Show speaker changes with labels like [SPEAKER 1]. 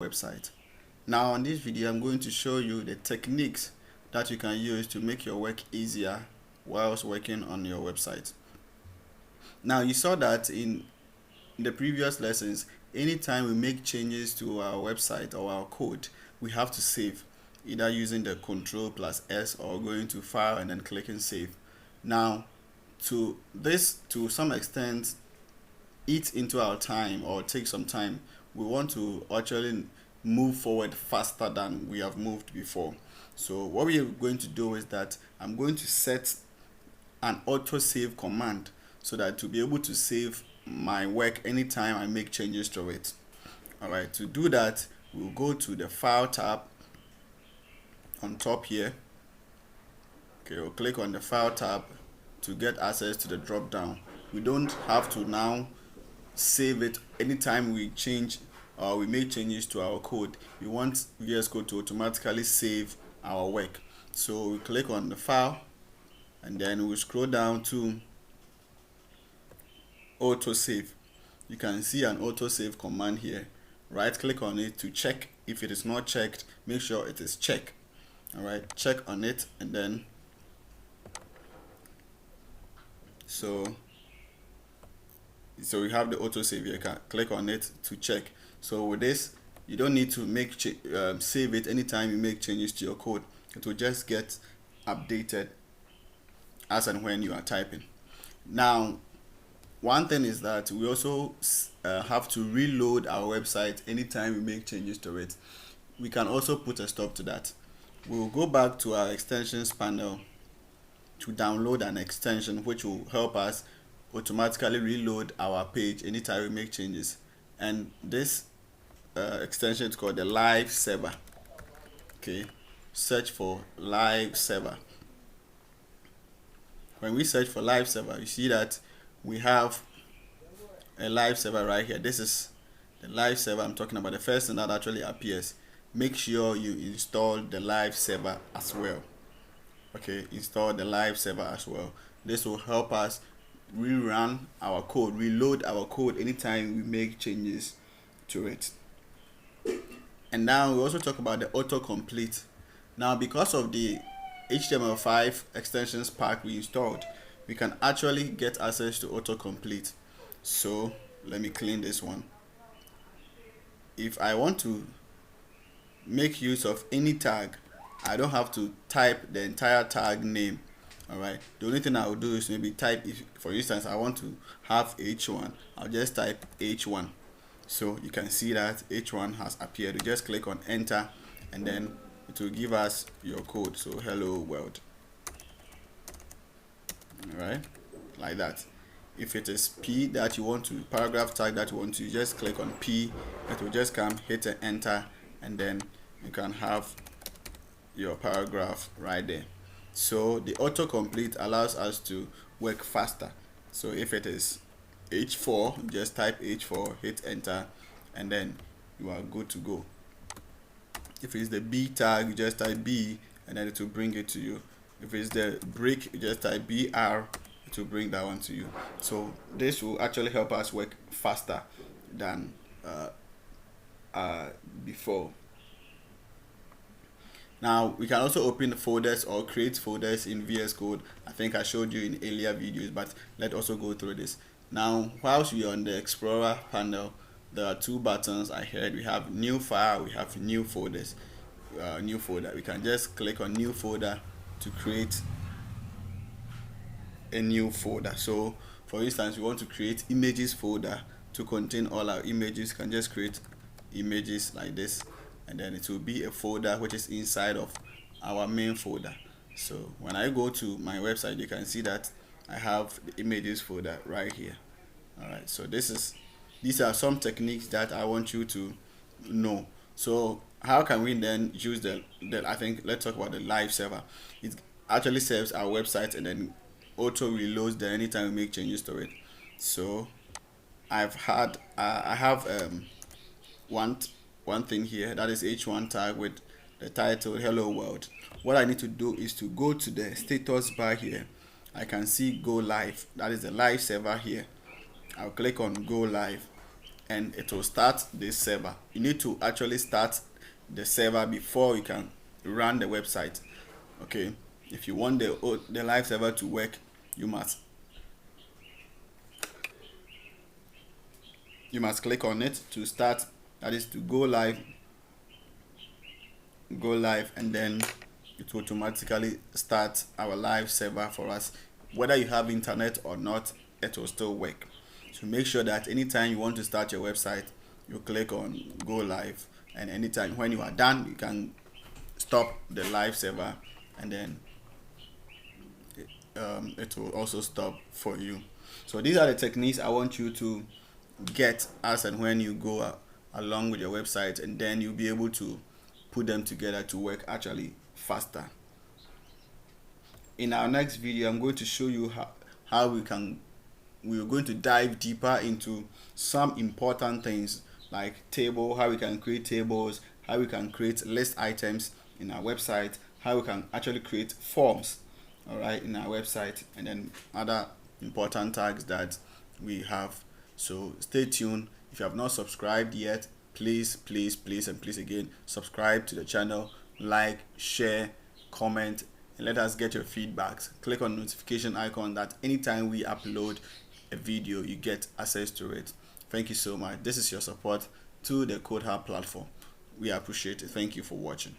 [SPEAKER 1] website. Now on this video I'm going to show you the techniques that you can use to make your work easier whilst working on your website. Now you saw that in the previous lessons, anytime we make changes to our website or our code, we have to save, either using the Ctrl+S or going to File and then clicking Save. Now to some extent eat into our time or take some time. We want to actually move forward faster than we have moved before. So what we are going to do is that I'm going to set an auto save command so that to be able to save my work anytime I make changes to it. Alright, to do that, we'll go to the File tab on top here. Okay, we'll click on the File tab to get access to the drop down. We don't have to now save it anytime we change or we make changes to our code. We want VS Code to automatically save our work. So we click on the file and then we scroll down to auto save. You can see an auto save command here. Right click on it to check. If it is not checked, make sure it is checked. Alright, check on it and then so we have the autosave here. You can click on it to check. So with this, you don't need to make save it anytime you make changes to your code. It will just get updated as and when you are typing. Now one thing is that we also have to reload our website anytime we make changes to it. We can also put a stop to that. We'll go back to our extensions panel to download an extension which will help us automatically reload our page anytime we make changes, and this extension is called the live server. Okay, search for live server. When we search for live server, you see that we have a live server right here. This is the live server I'm talking about, the first thing that actually appears. Make sure you install the live server as well. Okay, install the live server as well. This will help us rerun our code, reload our code anytime we make changes to it. And now we also talk about the autocomplete. Now because of the HTML5 extensions pack we installed, we can actually get access to autocomplete. So let me clean this one. If I want to make use of any tag, I don't have to type the entire tag name. Alright, the only thing I will do is maybe type, if for instance I want to have H1, I'll just type H1. So you can see that H1 has appeared. You just click on enter and then it will give us your code. So hello world. Alright, like that. If it is P that you want to, paragraph tag that you want to, you just click on P. It will just come, hit an enter, and then you can have your paragraph right there. So the autocomplete allows us to work faster. So if it is H4, just type H4, hit enter, and then you are good to go. If it's the B tag, you just type B and then it will bring it to you. If it's the break, you just type BR, it will bring that one to you. So this will actually help us work faster than before. Now we can also open folders or create folders in VS Code. I think I showed you in earlier videos, but let's also go through this. Now whilst we are on the Explorer panel, there are two buttons I heard. We have new file, we have new folders. New folder. We can just click on new folder to create a new folder. So for instance, we want to create images folder to contain all our images. You can just create images like this, and then it will be a folder which is inside of our main folder. So when I go to my website, you can see that I have the images folder right here. Alright, so these are some techniques that I want you to know. So how can we then use I think let's talk about the live server. It actually serves our website and then auto reloads there anytime we make changes to it. So I have one thing here, that is H1 tag with the title hello world. What I need to do is to go to the status bar here. I can see go live, that is the live server here. I'll click on go live and it will start this server. You need to actually start the server before you can run the website. Okay, if you want the live server to work, you must click on it to start, that is to go live, and then it will automatically start our live server for us. Whether you have internet or not, it will still work. So make sure that anytime you want to start your website, you click on go live, and anytime when you are done, you can stop the live server, and then it will also stop for you. So these are the techniques I want you to get as and when you go along with your website, and then you'll be able to put them together to work actually faster. In our next video, I'm going to show you how we're going to dive deeper into some important things like table, how we can create tables, how we can create list items in our website, how we can actually create forms, all right, in our website, and then other important tags that we have. So stay tuned. If you have not subscribed yet, please and please again, subscribe to the channel, like, share, comment, and let us get your feedbacks. Click on the notification icon that anytime we upload a video, you get access to it. Thank you so much. This is your support to the Code Hub platform. We appreciate it. Thank you for watching.